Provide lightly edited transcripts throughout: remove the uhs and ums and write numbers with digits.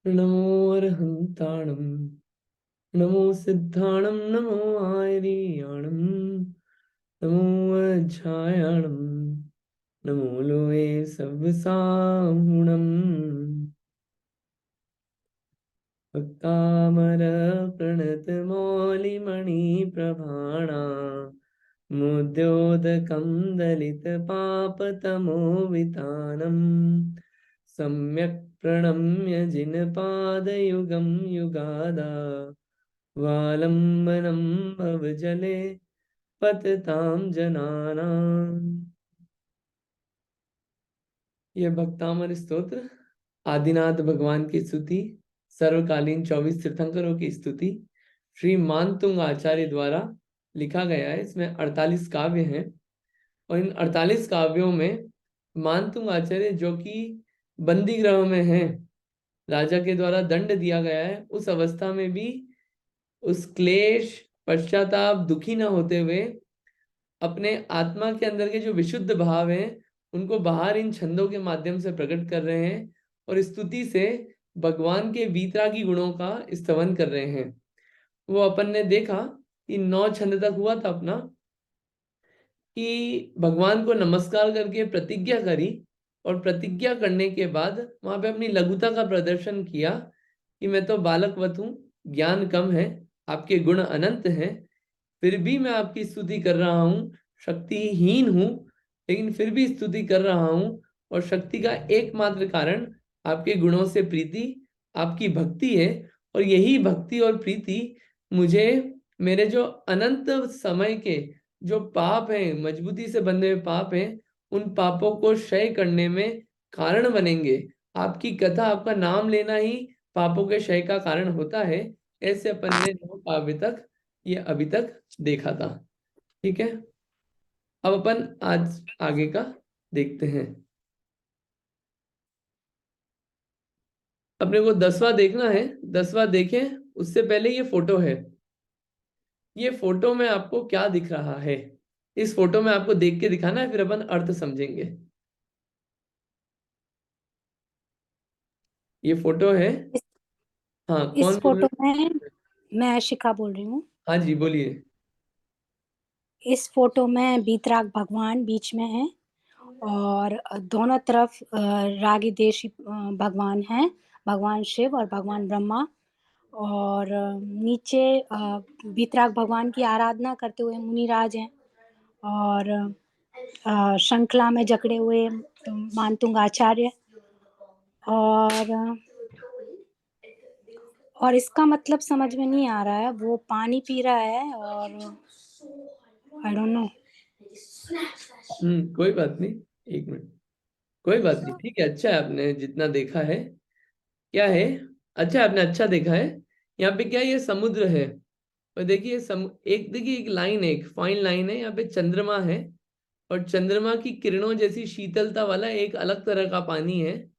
नमो अरहंताणं नमो सिद्धाणं नमो आर्याणं नमो अज्ञायाणं नमो लोके सव्यसाहुणम् भक्तामर प्रणतमौलिमणिप्रभाणा मुद्योदकं दलितपापतमोवितानम् सम्यक् प्रणम्य जिनपादयुगं युगादा वालम्बनं भवजले पततां जनानाम्। यह भक्तामर स्तोत्र आदिनाथ भगवान की स्तुति, सर्वकालीन 24 तीर्थंकरों की स्तुति श्री मानतुंग आचार्य द्वारा लिखा गया है। इसमें 48 काव्य हैं और इन 48 काव्यों में मानतुंग आचार्य जो कि बंदी गृह में हैं, राजा के द्वारा दंड दिया गया है, उस अवस्था में भी उस क्लेश पश्चाताप दुखी न होते हुए अपने आत्मा के अंदर के जो विशुद्ध भाव हैं उनको बाहर इन छंदों के माध्यम से प्रकट कर रहे हैं और स्तुति से भगवान के वीतरागी गुणों का स्तवन कर रहे हैं। वो अपन ने देखा कि 9 छंद तक हुआ था अपना, कि भगवान को नमस्कार करके प्रतिज्ञा करी और प्रतिज्ञा करने के बाद वहां पे अपनी लघुता का प्रदर्शन किया कि मैं तो बालकवत हूँ, ज्ञान कम है, आपके गुण अनंत हैं, फिर भी मैं आपकी स्तुति कर रहा हूँ, शक्तिहीन हूँ लेकिन फिर भी स्तुति कर रहा हूँ और शक्ति का एकमात्र कारण आपके गुणों से प्रीति, आपकी भक्ति है और यही भक्ति और प्रीति मुझे मेरे जो अनंत समय के जो पाप हैं, मजबूती से बंधे हुए पाप हैं, उन पापों को क्षय करने में कारण बनेंगे। आपकी कथा, आपका नाम लेना ही पापों के क्षय का कारण होता है। ऐसे अपन ने 9 काव्य तक ये अभी तक देखा था। ठीक है, अब अपन आज आगे का देखते हैं। अपने को 10वां देखना है। 10वां देखें उससे पहले ये फोटो है। ये फोटो में आपको क्या दिख रहा है? इस फोटो में आपको देख के दिखाना है, फिर अपन अर्थ समझेंगे। ये फोटो है। इस, हाँ, इस कौन बोल फोटो रहे में मैं शिखा बोल रही हूँ। हैं? हाँ जी, बोलिए। इस फोटो में बीतराग भगवान बीच में है और दोनों तरफ रागी देशी भगवान हैं, भगवान शिव और भगवान ब्रह्मा। और नीचे बीतराग भगवान की आराधना करते हुए मुनिराज हैं और श्रृंखला में जकड़े हुए मानतुंग आचार्य। और इसका मतलब समझ में नहीं आ रहा है, वो पानी पी रहा है और आई डोंट नो। कोई बात नहीं, एक मिनट, कोई बात नहीं, ठीक है। अच्छा है आपने जितना देखा है। क्या है? अच्छा है, आपने अच्छा देखा है। यहाँ पे क्या है, ये समुद्र है और देखिए एक, देखिए एक लाइन है, एक फाइन लाइन है, यहाँ पे चंद्रमा है और चंद्रमा की किरणों जैसी शीतलता वाला एक अलग तरह का पानी है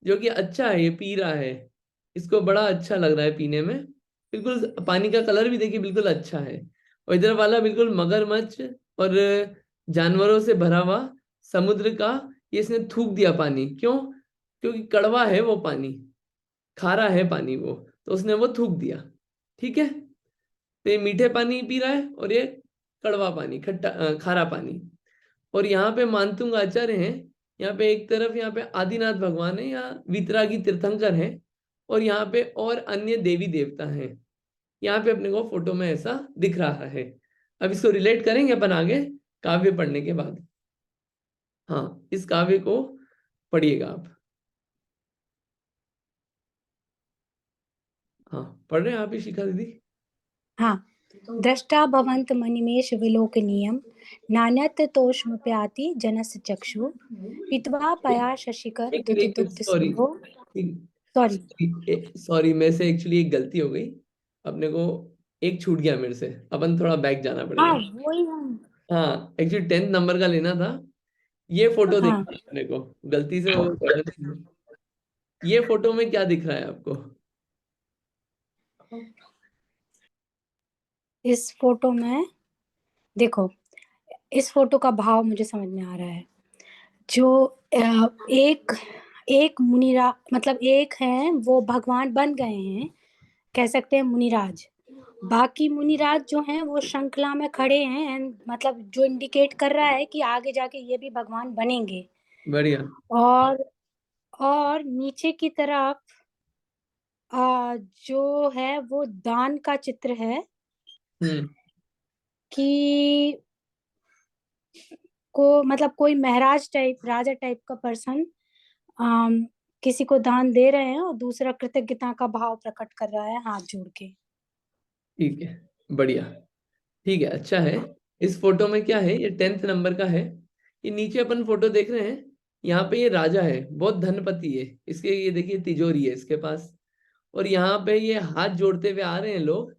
जो कि अच्छा है, ये पी रहा है, इसको बड़ा अच्छा लग रहा है पीने में। बिल्कुल पानी का कलर भी देखिए बिल्कुल अच्छा है। और इधर वाला बिल्कुल मगरमच्छ और जानवरों से भरा हुआ समुद्र का, ये इसने थूक दिया पानी। क्यों? क्योंकि कड़वा है वो पानी, खारा है पानी वो, तो उसने वो थूक दिया। ठीक है, तो ये मीठे पानी पी रहा है और ये कड़वा पानी, खट्टा खारा पानी। और यहाँ पे मानतुंग आचार्य हैं। यहाँ पे एक तरफ यहाँ पे आदिनाथ भगवान है या वितरागी तीर्थंकर हैं और यहाँ पे और अन्य देवी देवता हैं। यहाँ पे अपने को फोटो में ऐसा दिख रहा है। अब इसको रिलेट करेंगे अपन आगे काव्य पढ़ने के बाद। हाँ, इस काव्य को पढ़िएगा आप। हाँ, पढ़ रहे हैं आप ही शिखा दीदी? हाँ, दृष्टा भवन्त मनिमेष विलोकनीयं नान्यत् तोष्मप्याति जनस्य चक्षु पीत्वा पया शशिकर एक दुति एक दुग्ध सॉरी, सिंधो। सॉरी। सॉरी मेरे से एक्चुअली एक गलती हो गई। अपने को एक छूट गया मेरे से, अपन थोड़ा बैक जाना हाँ पड़ेगा। वही हम। हाँ, एक्चुअली 10th नंबर का लेना था। ये फोटो हाँ, देखना है अपने को, गलती से वो ये फोटो में क्या दिख रहा है आपको? इस फोटो में देखो, इस फोटो का भाव मुझे समझ में आ रहा है। जो एक एक मुनिरा मतलब एक हैं वो भगवान बन गए हैं, कह सकते हैं मुनिराज। बाकी मुनिराज जो हैं वो श्रृंखला में खड़े हैं एंड मतलब जो इंडिकेट कर रहा है कि आगे जाके ये भी भगवान बनेंगे। बढ़िया। और और नीचे की तरफ जो है वो दान का चित्र है हम्म। कि को मतलब कोई महाराज टाइप राजा टाइप का पर्सन किसी को दान दे रहे हैं और दूसरा कृतज्ञता का भाव प्रकट कर रहा है हाथ जोड़ के। ठीक है, बढ़िया। ठीक है, अच्छा है। इस फोटो में क्या है, ये 10th नंबर का है। ये नीचे अपन फोटो देख रहे हैं, यहाँ पे ये राजा है, बहुत धनपति है। इसके ये देखिए तिजोरी है इसके पास, और यहाँ पे ये हाथ जोड़ते हुए आ रहे हैं लोग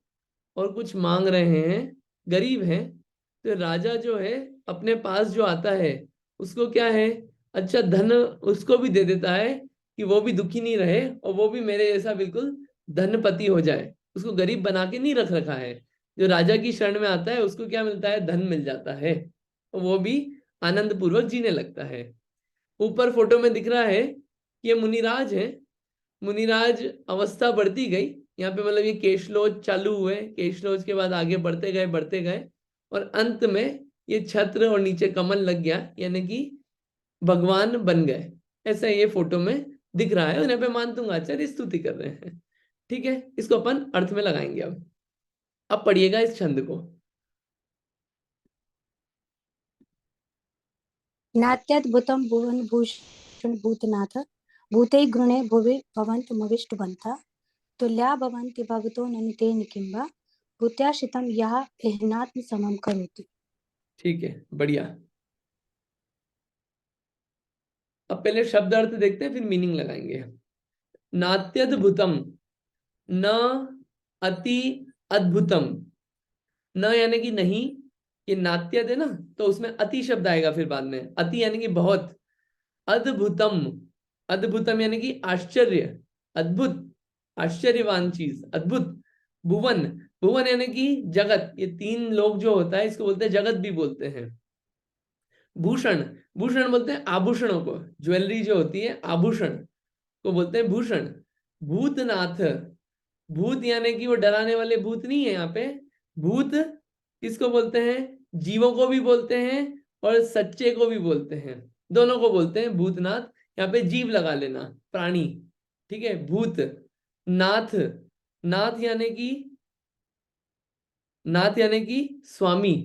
और कुछ मांग रहे हैं, गरीब हैं। तो राजा जो है अपने पास जो आता है उसको क्या है, अच्छा धन उसको भी दे देता है कि वो भी दुखी नहीं रहे और वो भी मेरे जैसा बिल्कुल धनपति हो जाए। उसको गरीब बना के नहीं रख रखा है। जो राजा की शरण में आता है उसको क्या मिलता है, धन मिल जाता है, और वो भी आनंद पूर्वक जीने लगता है। ऊपर फोटो में दिख रहा है कि ये मुनिराज है। मुनिराज अवस्था बढ़ती गई, यहाँ पे मतलब ये केशलोच चालू हुए, केशलोच के बाद आगे बढ़ते गए और अंत में ये छत्र और नीचे कमल लग गया, यानी कि भगवान बन गए। ऐसा ये फोटो में दिख रहा है, और यहाँ पे मानतुंग आचार्य स्तुति कर रहे हैं। ठीक है, इसको अपन अर्थ में लगाएंगे। अब पढ़िएगा इस छंद को। नात्यद्भुतं भुवन भूषण भूतनाथ भूते गृणे भुवि भवन्तमविष्टुवन्तः तुल्या भवन्ति भवतो ननुतेन किंवा भूत्याश्रितं यः एह्नात्म समं करोति। ठीक है, बढ़िया। अब पहले शब्द अर्थ देखते हैं, फिर मीनिंग लगाएंगे। नात्यद्भुतम, न अति अद्भुतम। न यानी कि नहीं, ये नात्यद है ना, तो उसमें अति शब्द आएगा फिर बाद में। अति यानी कि बहुत। अद्भुतम, अद्भुतम यानी कि आश्चर्य, अद्भुत, आश्चर्यवान चीज, अद्भुत। भुवन, भुवन यानी कि जगत। ये तीन लोग जो होता है इसको बोलते हैं जगत भी बोलते हैं। भूषण, भूषण बोलते हैं आभूषणों को, ज्वेलरी जो होती है आभूषण को बोलते हैं भूषण। भूतनाथ, भूत यानी कि वो डराने वाले भूत नहीं है यहाँ पे। भूत किसको बोलते हैं, जीवों को भी बोलते हैं और सच्चे को भी बोलते हैं, दोनों को बोलते हैं भूतनाथ। यहाँ पे जीव लगा लेना, प्राणी। ठीक है, भूत नाथ, नाथ यानी कि, नाथ यानी कि स्वामी।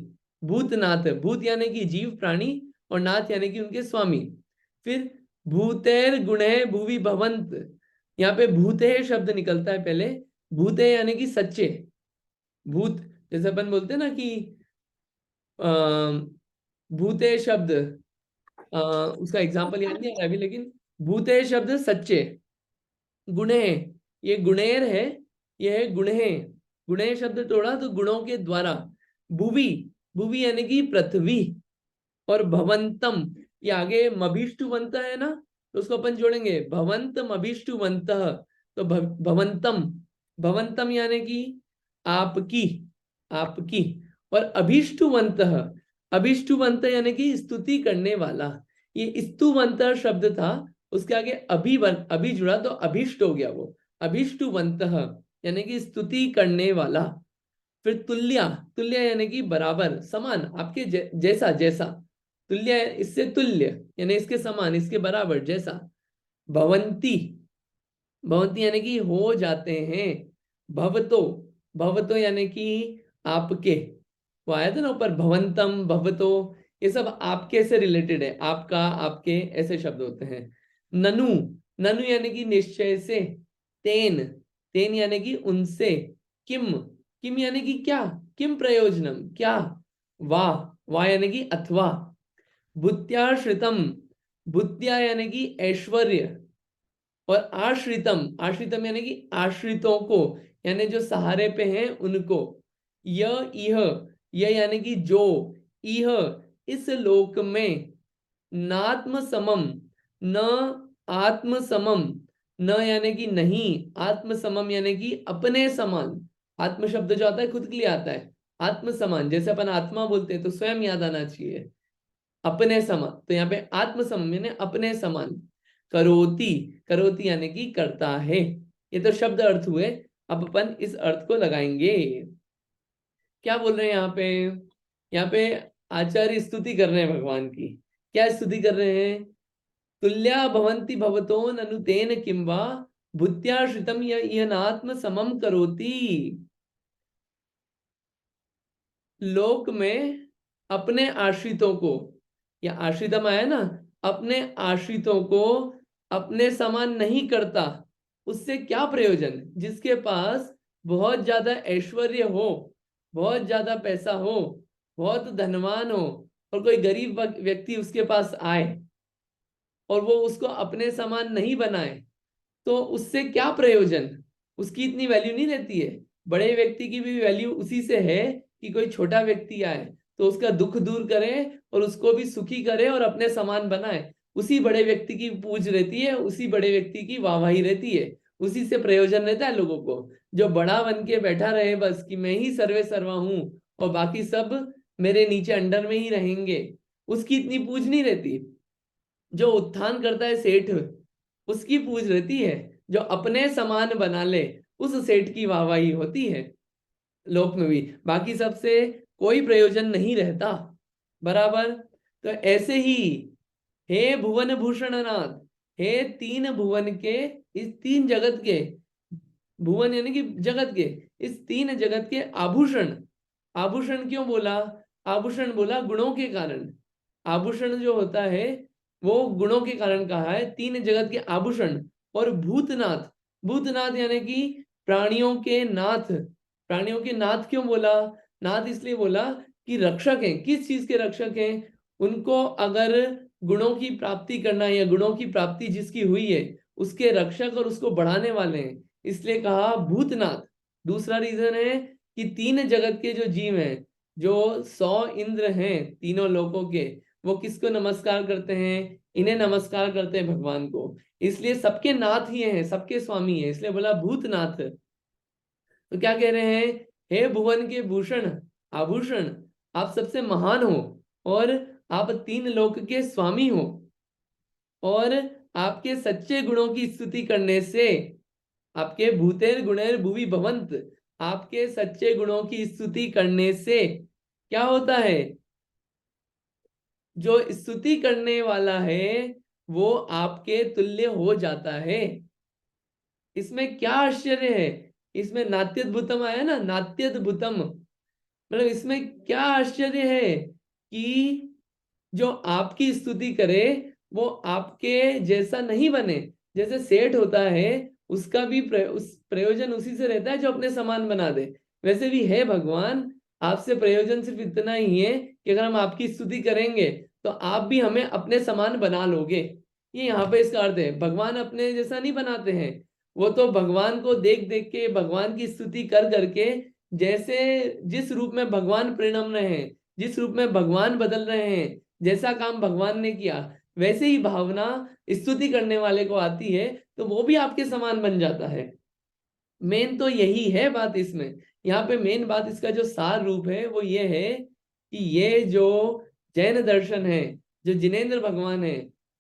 भूतनाथ, भूत यानी कि जीव प्राणी, और नाथ यानी कि उनके स्वामी। फिर भूतेर गुणे भुवि भवंत, यहाँ पे भूते शब्द निकलता है पहले। भूते यानी कि सच्चे। भूत जैसे अपन बोलते हैं ना कि भूते शब्द, उसका एग्जांपल याद नहीं आ रहा अभी, लेकिन भूते शब्द सच्चे। गुणे, ये गुणेर है, ये है गुणे। गुणे शब्द तोड़ा तो गुणों के द्वारा। भुवि, भुवि यानी कि पृथ्वी। और भवंतम, ये आगे मभिष्टुवंत है ना, तो उसको अपन जोड़ेंगे भवंत मभिष्टुवंत। तो भवंतम, भवंतम यानी कि आपकी, आपकी। और अभिष्टुवंत, अभिष्टुवंत यानी कि स्तुति करने वाला। ये स्तुवंत शब्द था, उसके आगे अभी अभी जुड़ा तो अभिष्ट हो गया वो। अभिष्टुवंत यानी कि स्तुति करने वाला। फिर तुल्या, तुल्य यानी कि बराबर, समान, आपके जैसा, जैसा। तुल्य इससे तुल्य यानी इसके समान, इसके बराबर, जैसा। भवंती, भवंती यानी कि हो जाते हैं। भवतो, भवतो यानी कि आपके, वो आया था ना ऊपर, भवंतम भवतो, ये सब आपके से रिलेटेड है, आपका, आपके, ऐसे शब्द होते हैं। ननु, ननु यानी कि निश्चय से। तेन, तेन यानी कि उनसे। किम, किम यानी कि क्या, किम प्रयोजनम, क्या। वाह, वाह यानी कि अथवा। भूत्याश्रितम, भूत्या यानी कि ऐश्वर्य। और आश्रितम, आश्रितम यानी कि आश्रितों को, यानी जो सहारे पे हैं उनको। यह यानी कि जो, यह इस लोक में। नात्म समम, न आत्म समम, न यानी कि नहीं, आत्म समम यानी कि अपने समान। आत्म शब्द जो आता है खुद के लिए आता है, आत्म समान, जैसे अपन आत्मा बोलते हैं तो स्वयं याद आना चाहिए। अपने समान, तो यहाँ पे आत्म समम यानी अपने समान। करोति, करोति यानी कि करता है। ये तो शब्द अर्थ हुए, अब अपन इस अर्थ को लगाएंगे। क्या बोल रहे हैं यहाँ पे? यहाँ पे आचार्य स्तुति कर रहे हैं भगवान की। क्या स्तुति कर रहे हैं? तुल्या भवन्ति भवतो ननु तेन किंवा भूत्याश्रितम यनात्म समम करोति। लोक में अपने आश्रितों को, या आश्रितम आया ना, अपने आश्रितों को अपने समान नहीं करता, उससे क्या प्रयोजन? जिसके पास बहुत ज्यादा ऐश्वर्य हो, बहुत ज्यादा पैसा हो, बहुत धनवान हो, और कोई गरीब व्यक्ति उसके पास आए और वो उसको अपने समान नहीं बनाए, तो उससे क्या प्रयोजन? उसकी इतनी वैल्यू नहीं रहती है। बड़े व्यक्ति की भी वैल्यू उसी से है कि कोई छोटा व्यक्ति आए तो उसका दुख दूर करे और उसको भी सुखी करे और अपने समान बनाए। उसी बड़े व्यक्ति की पूज रहती है, उसी बड़े व्यक्ति की वाहवाही रहती है, उसी से प्रयोजन रहता है लोगों को। जो बड़ा बन के बैठा रहे बस कि मैं ही सर्वे सर्वा हूं और बाकी सब मेरे नीचे अंडर में ही रहेंगे, उसकी इतनी पूज नहीं रहती। जो उत्थान करता है सेठ, उसकी पूज रहती है। जो अपने समान बना ले, उस सेठ की वाहवाही होती है लोक में भी। बाकी सबसे कोई प्रयोजन नहीं रहता। बराबर। तो ऐसे ही हे भुवन भूषण नाथ, हे तीन भुवन के, इस तीन जगत के, भुवन यानी कि जगत के, इस तीन जगत के आभूषण। आभूषण क्यों बोला? आभूषण बोला गुणों के कारण। आभूषण जो होता है वो गुणों के कारण कहा है, तीन जगत के आभूषण। और भूतनाथ, भूतनाथ यानी कि प्राणियों के नाथ। प्राणियों के नाथ क्यों बोला? नाथ इसलिए बोला कि रक्षक हैं। किस चीज के रक्षक हैं? उनको अगर गुणों की प्राप्ति करना है, या गुणों की प्राप्ति जिसकी हुई है उसके रक्षक और उसको बढ़ाने वाले हैं, इसलिए कहा भूतनाथ। दूसरा रीजन है कि तीन जगत के जो जीव हैं, जो 100 इंद्र हैं तीनों लोकों के, वो किसको नमस्कार करते हैं? इन्हें नमस्कार करते हैं, भगवान को। इसलिए सबके नाथ ही हैं, सबके स्वामी हैं, इसलिए बोला भूतनाथ। तो क्या कह रहे हैं? हे भुवन के भूषण, आभूषण, आप सबसे महान हो और आप तीन लोक के स्वामी हो, और आपके सच्चे गुणों की स्तुति करने से, आपके भूतेर गुणेर भुवि भवंत, आपके सच्चे गुणों की स्तुति करने से क्या होता है? जो स्तुति करने वाला है वो आपके तुल्य हो जाता है। इसमें क्या आश्चर्य है? इसमें नात्यद्भुतम आया ना, नात्यद्भुतम, मतलब इसमें क्या आश्चर्य है कि जो आपकी स्तुति करे वो आपके जैसा नहीं बने। जैसे सेठ होता है, उसका भी उस प्रयोजन उसी से रहता है जो अपने समान बना दे। वैसे भी है भगवान, आपसे प्रयोजन सिर्फ इतना ही है कि अगर हम आपकी स्तुति करेंगे तो आप भी हमें अपने समान बना लोगे। ये यहाँ पे इसका अर्थ है। भगवान अपने जैसा नहीं बनाते हैं, वो तो भगवान को देख देख के, भगवान की स्तुति कर करके, जैसे जिस रूप में भगवान परिणम रहे हैं, जिस रूप में भगवान बदल रहे हैं, जैसा काम भगवान ने किया, वैसे ही भावना स्तुति करने वाले को आती है तो वो भी आपके समान बन जाता है। मेन तो यही है बात इसमें। यहाँ पे मेन बात, इसका जो सार रूप है वो ये है कि ये जो जैन दर्शन है, जो जिनेंद्र भगवान है,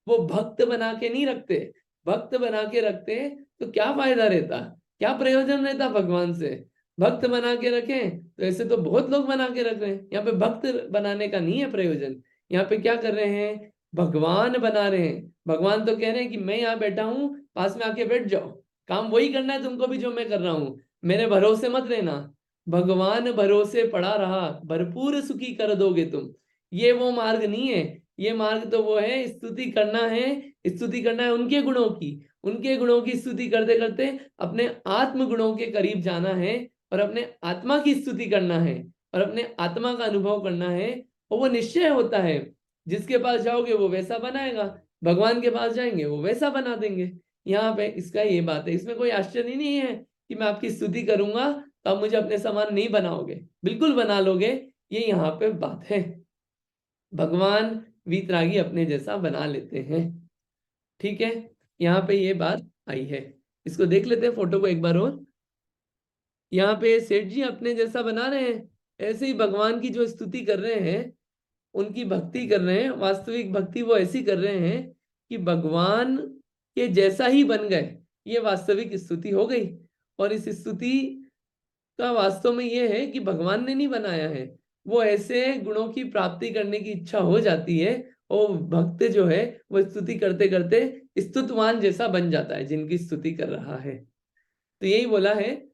वो भक्त बना के नहीं रखते। भक्त बना के रखते तो क्या फायदा रहता, क्या प्रयोजन रहता भगवान से? भक्त बना के रखें तो ऐसे तो बहुत लोग बना के रख रहे हैं। यहाँ पे भक्त बनाने का नहीं है प्रयोजन। यहाँ पे क्या कर रहे हैं? भगवान बना रहे हैं। भगवान तो कह रहे हैं कि मैं यहाँ बैठा हूं, पास में आके बैठ जाओ, काम वही करना है तुमको भी जो मैं कर रहा हूं, मेरे भरोसे मत रहना। भगवान भरोसे पड़ा रहा, भरपूर सुखी कर दोगे तुम। ये वो मार्ग नहीं है। ये मार्ग तो वो है, स्तुति करना है। स्तुति करना है उनके गुणों की, उनके गुणों की स्तुति करते करते अपने आत्म गुणों के करीब जाना है, और अपने आत्मा की स्तुति करना है, और अपने आत्मा का अनुभव करना है। और वो निश्चय होता है, जिसके पास जाओगे वो वैसा बनाएगा, भगवान के पास जाएंगे वो वैसा बना देंगे। यहाँ पे इसका ये बात है। इसमें कोई आश्चर्य नहीं है कि मैं आपकी स्तुति करूंगा तो आप मुझे अपने समान नहीं बनाओगे, बिल्कुल बना लोगे। ये यहाँ पे बात है। भगवान वीतरागी अपने जैसा बना लेते हैं। ठीक है, यहाँ पे ये बात आई है। इसको देख लेते हैं फोटो को एक बार और। यहाँ पे सेठ जी अपने जैसा बना रहे हैं, ऐसे ही भगवान की जो स्तुति कर रहे हैं, उनकी भक्ति कर रहे हैं। वास्तविक भक्ति वो ऐसी कर रहे हैं कि भगवान कि जैसा ही बन गए, ये वास्तविक स्तुति हो गई। और इस स्तुति का वास्तव में ये है कि भगवान ने नहीं बनाया है, वो ऐसे गुणों की प्राप्ति करने की इच्छा हो जाती है और भक्त जो है वो स्तुति करते करते स्तुतवान जैसा बन जाता है जिनकी स्तुति कर रहा है। तो यही बोला है,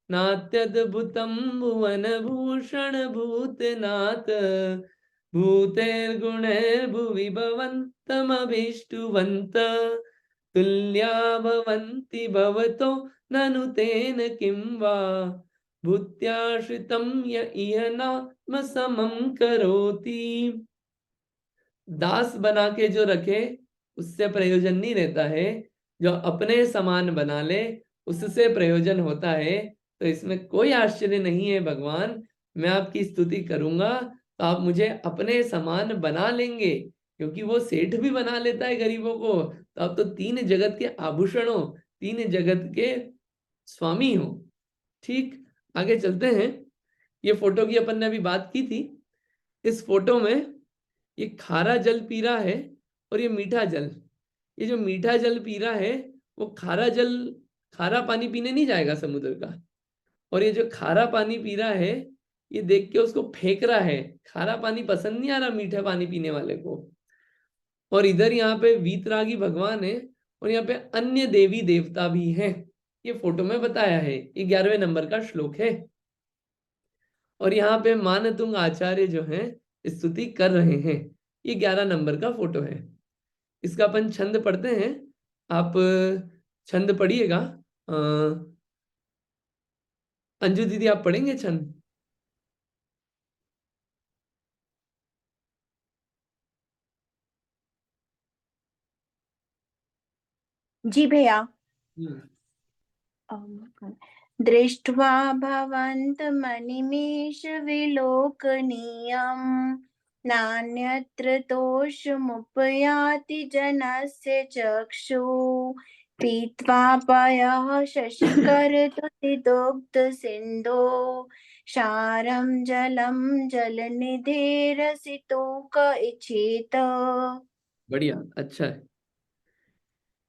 नात्यद्भुतम भुवन भूषण भूतनाथ भूतेर्गुणैर्भुवि भवन्तमभीष्टुवन्त तुल्या भवन्ति भवतो ननु तेन किं वा भूत्याश्रितं य इह नाम समं करोति। दास बना के जो रखे उससे प्रयोजन नहीं रहता है, जो अपने समान बना ले उससे प्रयोजन होता है। तो इसमें कोई आश्चर्य नहीं है भगवान, मैं आपकी स्तुति करूंगा तो आप मुझे अपने समान बना लेंगे, क्योंकि वो सेठ भी बना लेता है गरीबों को। तो आप तो तीन जगत के आभूषण हो, तीन जगत के स्वामी हो। ठीक, आगे चलते हैं। ये फोटो की अपन ने अभी बात की थी। इस फोटो में ये खारा जल पी रहा है और ये मीठा जल। ये जो मीठा जल पी रहा है वो खारा जल, खारा पानी पीने नहीं जाएगा समुद्र का। और ये जो खारा पानी पी रहा है ये देख के उसको फेंक रहा है, खारा पानी पसंद नहीं आ रहा मीठा पानी पीने वाले को। और इधर यहाँ पे वीतरागी भगवान है और यहाँ पे अन्य देवी देवता भी हैं। ये फोटो में बताया है, ये 11वें नंबर का श्लोक है। और यहाँ पे मानतुंग आचार्य जो हैं स्तुति कर रहे हैं। ये 11 नंबर का फोटो है। इसका अपन छंद पढ़ते हैं, आप छंद पढ़िएगा। अंजू दीदी आप पढ़ेंगे छंद? जी भैया। हम्म। दृष्ट्वा भवन्तमनिमेष विलोकनीयम् नान्यत्र तोषमुपयाति जनस्य चक्षुः पीत्वा पयः शशिकरतुतिदुग्ध सिन्धो सारं जलं जलनिधेरसितुक इच्छेत। बढ़िया, अच्छा है।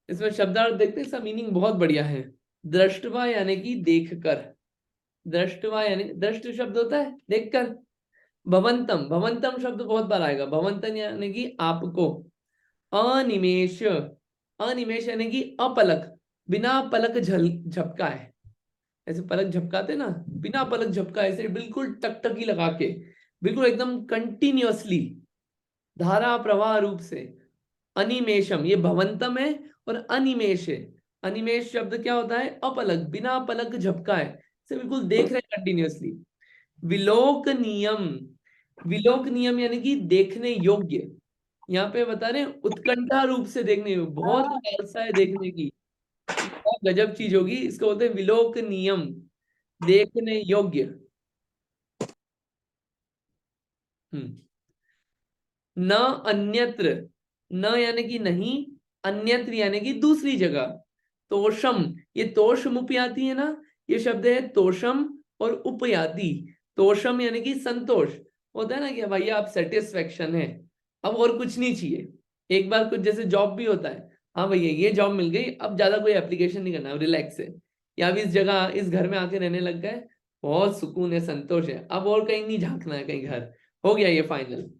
इसमें शब्दार्थ देखते हैं, इसका मीनिंग बहुत बढ़िया है। दृष्टवा यानी कि देखकर, दृष्टवा यानी दृष्ट शब्द होता है देखकर। भवंतम, भवंतम शब्द बहुत बार आएगा। भवंतम यानी कि आपको। अनिमेष, अनिमेष यानी कि अपलक, बिना पलक झपका है। ऐसे पलक झपकाते ना, बिना पलक झपका, ऐसे बिल्कुल टकटकी लगा के, बिल्कुल एकदम कंटिन्यूअसली धारा प्रवाह रूप से। अनिमेशम, ये भवंतम है और अनिमेश है। अनिमेश शब्द क्या होता है? अपलक, बिना पलक झपका है, से बिल्कुल देख रहे कंटिन्यूअसली। विलोक नियम, विलोक नियम यानी कि देखने योग्य। यहाँ पे बता रहे हैं उत्कंठा रूप से देखने योग्य, बहुत लालसा है देखने की, बहुत गजब चीज होगी, इसको बोलते हैं विलोक नियम, देखने योग्य। न अन्यत्र, न यानी कि नहीं, अन्यत्र यानी कि दूसरी जगह। तोषम, ये तोषम उपयाती है ना, ये शब्द है तोषम और उपयाती। तोषम यानी कि संतोष, होता है ना कि भैया आप सेटिस्फेक्शन है, अब और कुछ नहीं चाहिए। एक बार कुछ जैसे जॉब भी होता है, हाँ भैया ये जॉब मिल गई, अब ज्यादा कोई एप्लीकेशन नहीं करना, रिलैक्स है, या अब इस जगह इस घर में आके रहने लग गए, बहुत सुकून है, संतोष है, अब और कहीं नहीं झांकना है, कहीं घर हो गया ये फाइनल।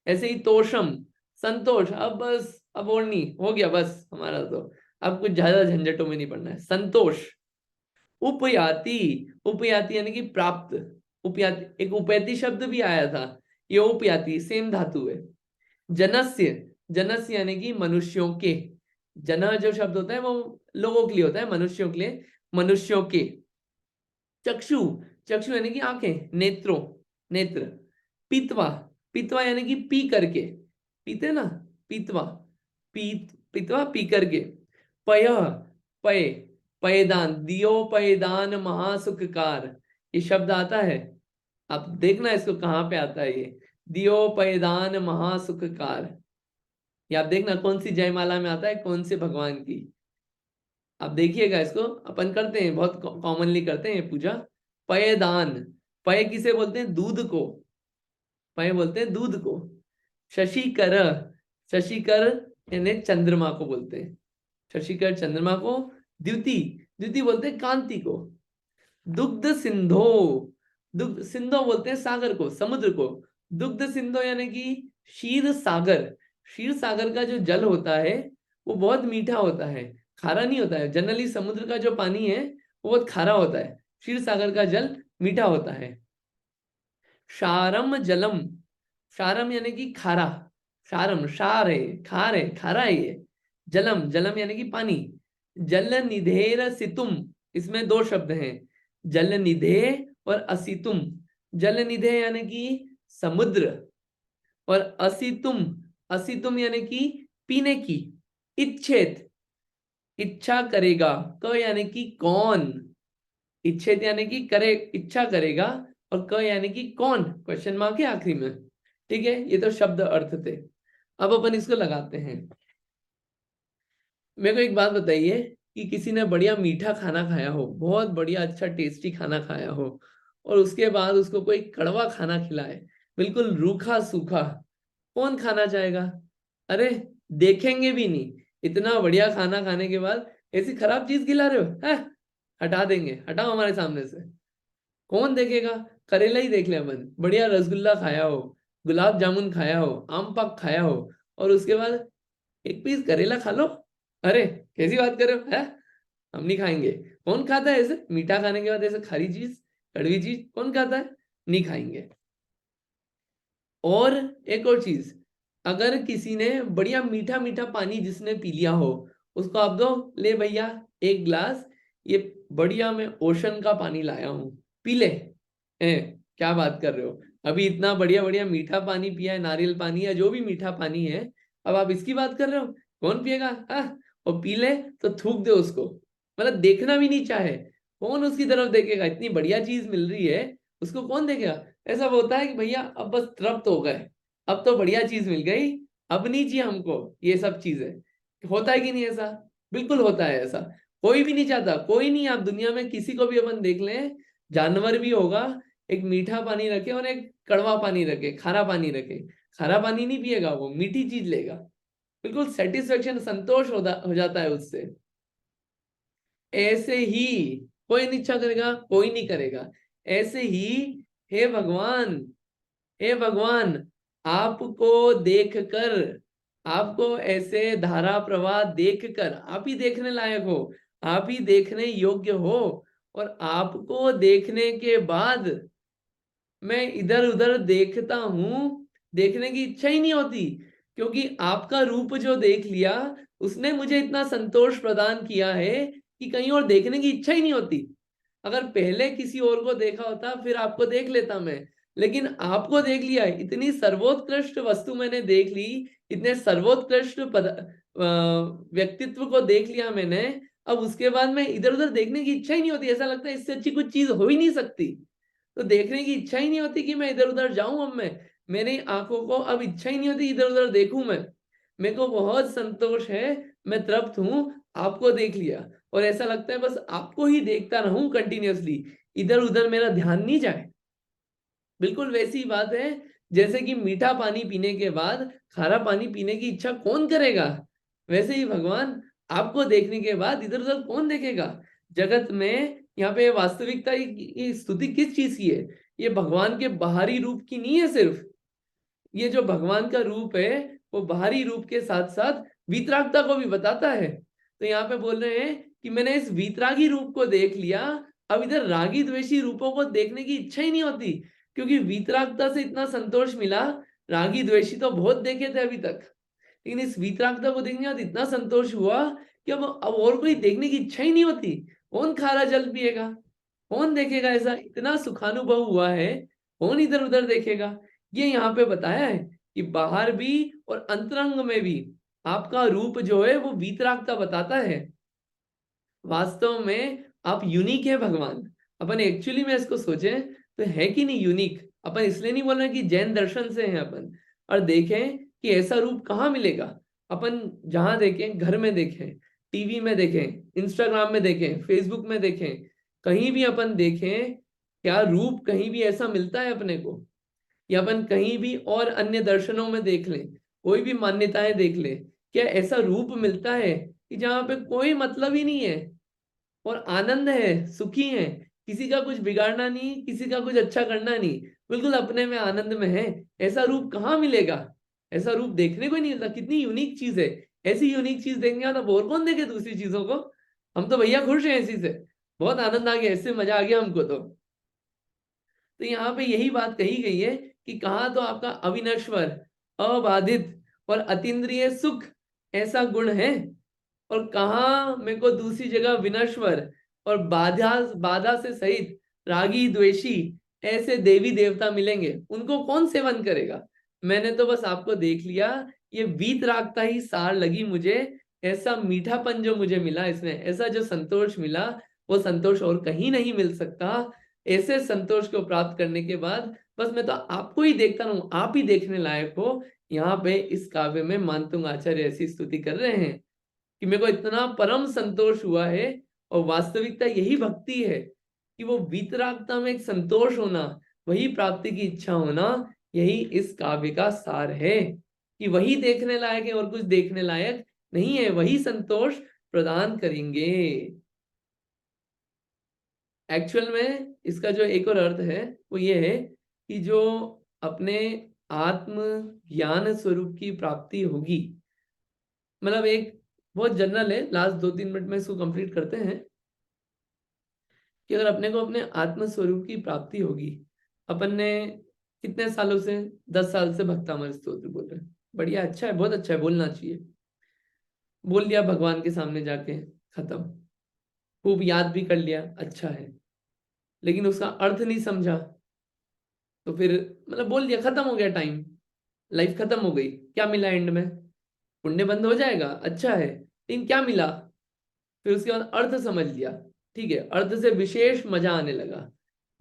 ऐसे ही तोषम, संतोष, अब बस, अब और नहीं, हो गया बस हमारा, तो अब कुछ ज्यादा झंझटों में नहीं पड़ना है, संतोष। उपयाति, उपयाति यानी कि प्राप्त। उपयाति, एक उपैति शब्द भी आया था, ये उपयाति सेम धातु है। जनस्य, जनस्य यानी कि मनुष्यों के। जन जो शब्द होता है वो लोगों के लिए होता है, मनुष्यों के लिए, मनुष्यों के। चक्षु, चक्षु यानी कि आंखें, नेत्रों, नेत्र। पीतवा, पीतवा यानी कि पी करके, पीते ना, पीतवा, पीतवा पी करके। पय, पय, पयदान, दियो पयदान महासुखकार, ये शब्द आता है, आप देखना इसको कहाँ पे आता है ये, दियो पयदान महासुखकार। ये आप देखना कौन सी जयमाला में आता है, कौन से भगवान की, आप देखिएगा इसको, अपन करते हैं, बहुत कॉमनली करते हैं पूजा। पयदान, पय किसे बोलते हैं? दूध को, पय बोलते हैं दूध को। शशिकर, शशिकर यानी चंद्रमा को बोलते हैं, शशिकर चंद्रमा को। द्युति, द्युति बोलते हैं कांति को। दुग्ध सिंधो, दुग्ध सिंधो बोलते हैं सागर को, समुद्र को। दुग्ध सिंधो यानी कि क्षीर सागर। क्षीर सागर का जो जल होता है वो बहुत मीठा होता है, खारा नहीं होता है। जनरली समुद्र का जो पानी है वो बहुत खारा होता है, क्षीर सागर का जल मीठा होता है। क्षारम जलम, क्षारम यानी कि खारा, क्षारम क्षार है, खार है, खारा है ये। जलम, जलम यानी कि पानी। जल निधेर सितुम, इसमें दो शब्द हैं, जल निधे और असितुम। जल निधे यानी कि समुद्र, और असितुम, असितुम यानी कि पीने की। इच्छेत, इच्छा करेगा, क यानी कि कौन। इच्छेत यानी कि करे, इच्छा करेगा, और क यानी कि कौन, क्वेश्चन मार्क है आखिरी में। ठीक है, ये तो शब्द अर्थ थे। अब अपन इसको लगाते हैं। मेरे को एक बात बताइए कि किसी ने बढ़िया मीठा खाना खाया हो, बहुत बढ़िया अच्छा टेस्टी खाना खाया हो, और उसके बाद उसको कोई कड़वा खाना खिलाए, बिल्कुल रूखा सूखा, कौन खाना चाहेगा? अरे देखेंगे भी नहीं। इतना बढ़िया खाना खाने के बाद ऐसी खराब चीज खिला रहे हो, है? हटा देंगे, हटाओ हमारे सामने से। कौन देखेगा? करेला ही देख ले अपन, बढ़िया रसगुल्ला खाया हो, गुलाब जामुन खाया हो, आम पाक खाया हो, और उसके बाद एक पीस करेला खा लो। अरे कैसी बात कर रहे हो, है? हम नहीं खाएंगे। कौन खाता है ऐसे मीठा खाने के बाद ऐसे खारी चीज, कड़वी चीज, कौन खाता है? नहीं खाएंगे। और एक और चीज, अगर किसी ने बढ़िया मीठा मीठा पानी जिसने पी लिया हो, उसको आप दो, ले भैया एक ग्लास, ये बढ़िया मैं ओशन का पानी लाया हूं, पी ले। क्या बात कर रहे हो, अभी इतना बढ़िया बढ़िया मीठा पानी पिया है, नारियल पानी या जो भी मीठा पानी है, अब आप इसकी बात कर रहे हो? कौन पिएगा? और पी ले तो थूक दे उसको, मतलब देखना भी नहीं चाहे, कौन उसकी तरफ देखेगा? इतनी बढ़िया चीज मिल रही है, उसको कौन देखेगा? ऐसा होता है कि भैया अब बस तृप्त हो गए, अब तो बढ़िया चीज मिल गई, अब नहीं चाहिए हमको ये सब चीजें। होता है कि नहीं ऐसा? बिल्कुल होता है ऐसा। कोई भी नहीं चाहता, कोई नहीं, आप दुनिया में किसी को भी अपन देख लें, जानवर भी होगा, एक मीठा पानी रखे और एक कड़वा पानी रखे, खारा पानी रखे, खारा पानी नहीं पिएगा, वो मीठी चीज लेगा, बिल्कुल सेटिस्फेक्शन, संतोष हो जाता है उससे। ऐसे ही कोई नहीं इच्छा करेगा, कोई नहीं करेगा। ऐसे ही हे भगवान, हे भगवान, आपको देखकर, आपको ऐसे धारा प्रवाह देखकर, आप ही देखने लायक हो, आप ही देखने योग्य हो, और आपको देखने के बाद मैं इधर उधर देखता हूं, देखने की इच्छा ही नहीं होती, क्योंकि आपका रूप जो देख लिया उसने मुझे इतना संतोष प्रदान किया है कि कहीं और देखने की इच्छा ही नहीं होती। अगर पहले किसी और को देखा होता फिर आपको देख लेता मैं, लेकिन आपको देख लिया, इतनी सर्वोत्कृष्ट वस्तु मैंने देख ली, इतने सर्वोत्कृष्ट व्यक्तित्व को देख लिया मैंने, अब उसके बाद मैं इधर उधर देखने की इच्छा ही नहीं होती, ऐसा लगता है इससे अच्छी कुछ चीज हो ही नहीं सकती। तो देखने की इच्छा ही नहीं होती कि मैं इधर उधर जाऊं, अब मैं, मेरी आंखों को अब इच्छा ही नहीं होती इधर उधर देखूं मैं। मेरे को बहुत संतोष है, मैं तृप्त हूं, आपको देख लिया, और ऐसा लगता है बस आपको ही देखता रहूं कंटिन्यूअसली, इधर उधर मेरा ध्यान नहीं जाए। बिल्कुल वैसी बात है जैसे कि मीठा पानी पीने के बाद खारा पानी पीने की इच्छा कौन करेगा, वैसे ही भगवान आपको देखने के बाद इधर उधर कौन देखेगा। जगत में यहाँ पे वास्तविकता की स्तुति किस चीज की है? ये भगवान के बाहरी रूप की नहीं है सिर्फ, ये जो भगवान का रूप है वो बाहरी रूप के साथ साथ वीतरागता को भी बताता है। तो यहाँ पे बोल रहे हैं कि मैंने इस वीतरागी रूप को देख लिया, अब इधर रागी द्वेषी रूपों को देखने की इच्छा ही नहीं होती, क्योंकि वीतरागता से इतना संतोष मिला। रागी द्वेषी तो बहुत देखे थे अभी तक, लेकिन इस वीतरागता को देखने के बाद इतना संतोष हुआ कि अब और कोई देखने की इच्छा ही नहीं होती। कौन खारा जल पिएगा, कौन देखेगा? ऐसा इतना सुखानुभव हुआ है, कौन इधर उधर देखेगा? ये यहाँ पे बताया है कि बाहर भी और अंतरंग में भी आपका रूप जो है वो वीतरागता बताता है। वास्तव में आप यूनिक है भगवान। अपन एक्चुअली में इसको सोचें तो है कि नहीं यूनिक? अपन इसलिए नहीं बोल रहे कि जैन दर्शन से हैं अपन, और देखें कि ऐसा रूप कहाँ मिलेगा। अपन जहां देखें, घर में देखें, टीवी में देखें, इंस्टाग्राम में देखें, फेसबुक में देखें, कहीं भी अपन देखें, क्या रूप कहीं भी ऐसा मिलता है अपने को? या अपन कहीं भी और अन्य दर्शनों में देख लें, कोई भी मान्यताएं देख लें, क्या ऐसा रूप मिलता है कि जहाँ पे कोई मतलब ही नहीं है और आनंद है, सुखी है, किसी का कुछ बिगाड़ना नहीं, किसी का कुछ अच्छा करना नहीं, बिल्कुल अपने में आनंद में है। ऐसा रूप कहाँ मिलेगा? ऐसा रूप देखने को ही नहीं मिलता। कितनी यूनिक चीज है। ऐसी यूनिक चीज देंगे तो और कौन देखे दूसरी चीजों को? हम तो भैया खुश हैं इसी से, बहुत आनंद आ गया, इससे मजा आ गया हमको। तो यहाँ पे यही बात कही गई है कि कहाँ तो आपका अविनश्वर, अबाधित और अतीन्द्रिय सुख ऐसा गुण है, और कहाँ मेरे को दूसरी जगह विनश्वर और बाधा बाधा से सहित रागी द्वेषी ऐसे देवी देवता मिलेंगे। उनको कौन सेवन करेगा? मैंने तो बस आपको देख लिया, ये वीतरागता ही सार लगी मुझे। ऐसा मीठापन जो मुझे मिला इसमें, ऐसा जो संतोष मिला, वो संतोष और कहीं नहीं मिल सकता। ऐसे संतोष को प्राप्त करने के बाद बस मैं तो आपको ही देखता रहूं, आप ही देखने लायक हो। यहाँ पे इस काव्य में मानतुंग आचार्य ऐसी स्तुति कर रहे हैं कि मेरे को इतना परम संतोष हुआ है। और वास्तविकता यही भक्ति है कि वो वीतरागता में एक संतोष होना, वही प्राप्ति की इच्छा होना, यही इस काव्य का सार है कि वही देखने लायक है और कुछ देखने लायक नहीं है, वही संतोष प्रदान करेंगे। एक्चुअल में इसका जो एक और अर्थ है वो ये है कि जो अपने आत्म ज्ञान स्वरूप की प्राप्ति होगी, मतलब एक बहुत जनरल है, लास्ट 2-3 मिनट में इसको कंप्लीट करते हैं कि अगर अपने को अपने आत्म स्वरूप की प्राप्ति होगी, अपन ने कितने सालों से, 10 साल से भक्तामृत स्तोत्र बोल रहे हैं, बढ़िया, अच्छा है, बहुत अच्छा है, बोलना चाहिए। बोल लिया भगवान के सामने जाके, खत्म। खूब याद भी कर लिया, अच्छा है, लेकिन उसका अर्थ नहीं समझा तो फिर मतलब बोल दिया, खत्म हो गया टाइम, लाइफ खत्म हो गई। क्या मिला एंड में? पुण्य बंद हो जाएगा, अच्छा है, लेकिन क्या मिला? फिर उसके बाद अर्थ समझ लिया, ठीक है, अर्थ से विशेष मजा आने लगा,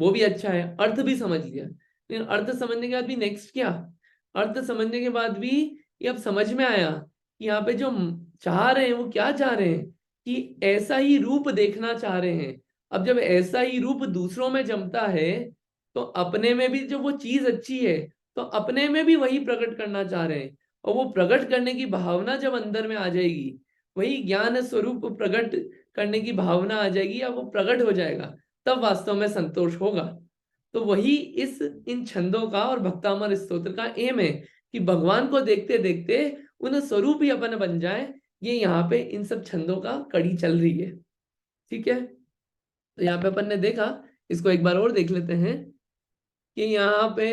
वो भी अच्छा है, अर्थ भी समझ लिया, लेकिन अर्थ समझने के बाद भी नेक्स्ट क्या? अर्थ समझने के बाद भी ये अब समझ में आया कि यहाँ पे जो चाह रहे हैं वो क्या चाह रहे हैं, कि ऐसा ही रूप देखना चाह रहे हैं। अब जब ऐसा ही रूप दूसरों में जमता है तो अपने में भी जो वो चीज अच्छी है, तो अपने में भी वही प्रकट करना चाह रहे हैं। और वो प्रकट करने की भावना जब अंदर में आ जाएगी, वही ज्ञान स्वरूप प्रकट करने की भावना आ जाएगी या वो प्रकट हो जाएगा, तब वास्तव में संतोष होगा। तो वही इस इन छंदों का और भक्तामर स्तोत्र का एम है कि भगवान को देखते देखते उन स्वरूप ही अपन बन जाए। ये यहाँ पे इन सब छंदों का कड़ी चल रही है, ठीक है। तो यहाँ पे अपन ने देखा, इसको एक बार और देख लेते हैं कि यहाँ पे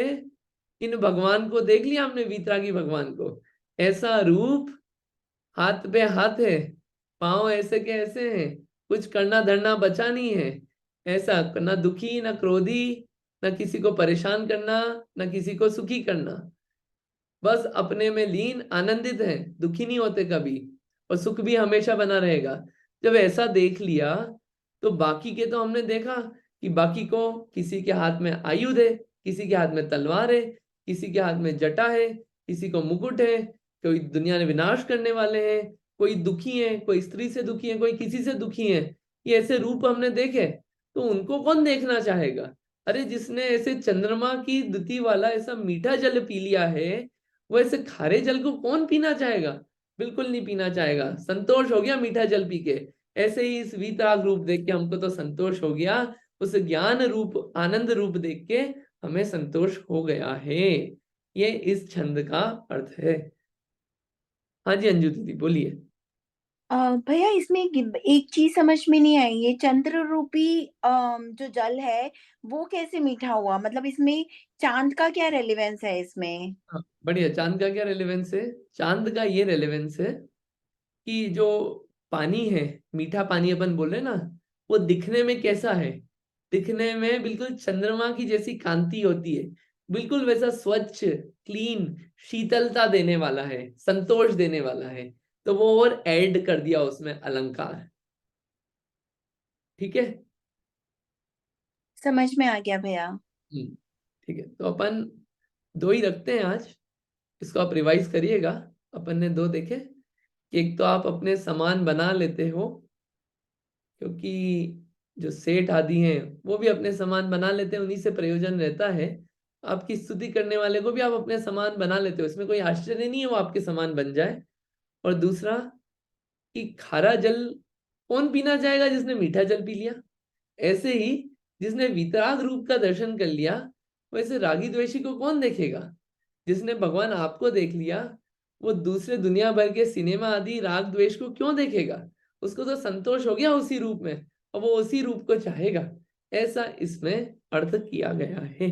इन भगवान को देख लिया हमने, वीतरागी भगवान को, ऐसा रूप, हाथ पे हाथ है, पांव ऐसे के ऐसे हैं, कुछ करना धरना बचा नहीं है, ऐसा ना दुखी ना क्रोधी, ना किसी को परेशान करना, ना किसी को सुखी करना, बस अपने में लीन आनंदित है, दुखी नहीं होते कभी, और सुख भी हमेशा बना रहेगा। जब ऐसा देख लिया तो बाकी के तो हमने देखा कि बाकी को किसी के हाथ में आयुध है, किसी के हाथ में तलवार है, किसी के हाथ में जटा है, किसी को मुकुट है, कोई दुनिया में विनाश करने वाले हैं, कोई दुखी है, कोई स्त्री से दुखी है, कोई किसी से दुखी है। ये ऐसे रूप हमने देखे, तो उनको कौन देखना चाहेगा? अरे जिसने ऐसे चंद्रमा की द्युति वाला ऐसा मीठा जल पी लिया है, वो ऐसे खारे जल को कौन पीना चाहेगा? बिल्कुल नहीं पीना चाहेगा। संतोष हो गया मीठा जल पी के। ऐसे ही इस वीतराग रूप देख के हमको तो संतोष हो गया, उस ज्ञान रूप आनंद रूप देख के हमें संतोष हो गया है। ये इस छंद का अर्थ है। हाँ जी अंजू दीदी बोलिए। भैया इसमें एक चीज समझ में नहीं आई, ये चंद्र रूपी जो जल है वो कैसे मीठा हुआ? मतलब इसमें चांद का क्या रेलेवेंस है इसमें? हाँ, बढ़िया। चांद का क्या रेलेवेंस है? चांद का ये रेलेवेंस है कि जो पानी है, मीठा पानी अपन बोल रहे हैं ना, वो दिखने में कैसा है? दिखने में बिल्कुल चंद्रमा की जैसी कांति होती है, बिल्कुल वैसा स्वच्छ, क्लीन, शीतलता देने वाला है, संतोष देने वाला है। तो वो और ऐड कर दिया उसमें अलंकार, ठीक है। समझ में आ गया भैया। ठीक है, तो अपन 2 ही रखते हैं आज, इसको आप रिवाइज करिएगा। अपन ने 2 देखे कि एक तो आप अपने समान बना लेते हो, क्योंकि जो सेठ आदि हैं वो भी अपने समान बना लेते हैं, उन्हीं से प्रयोजन रहता है। आपकी स्तुति करने वाले को भी आप अपने समान बना लेते हो, इसमें कोई आश्चर्य नहीं है वो आपके समान बन जाए। और दूसरा कि खारा जल कौन पीना चाहेगा जिसने मीठा जल पी लिया। ऐसे ही जिसने वीतराग रूप का दर्शन कर लिया, वैसे रागी द्वेषी को कौन देखेगा। जिसने भगवान आपको देख लिया, वो दूसरे दुनिया भर के सिनेमा आदि राग द्वेष को क्यों देखेगा। उसको तो संतोष हो गया उसी रूप में, और वो उसी रूप को चाहेगा। ऐसा इसमें अर्थ किया गया है।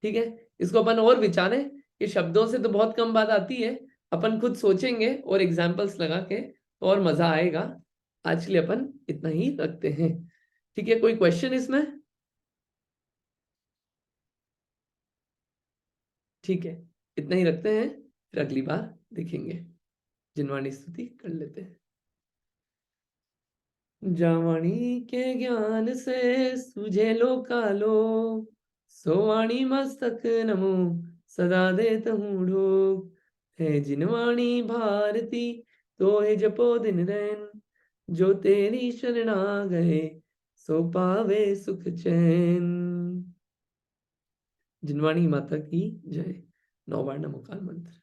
ठीक है, इसको अपन और विचारें। ये शब्दों से तो बहुत कम बात आती है, अपन खुद सोचेंगे और एग्जाम्पल्स लगा के तो और मजा आएगा। आज के लिए अपन इतना ही रखते हैं। ठीक है, कोई क्वेश्चन इसमें? ठीक है, इतना ही रखते हैं, फिर अगली बार देखेंगे। जिनवाणी स्तुति कर लेते हैं। जावाणी के ज्ञान से सुझे लो कालो, सोवाणी मस्तक नमो सदा देत हूँ ढोक। है जिनवाणी भारती तो है जपो दिन रैन, जो तेरी शरणा गए सो पावे सुख चैन। जिनवाणी माता की जय। 9 बार नमोकार मंत्र।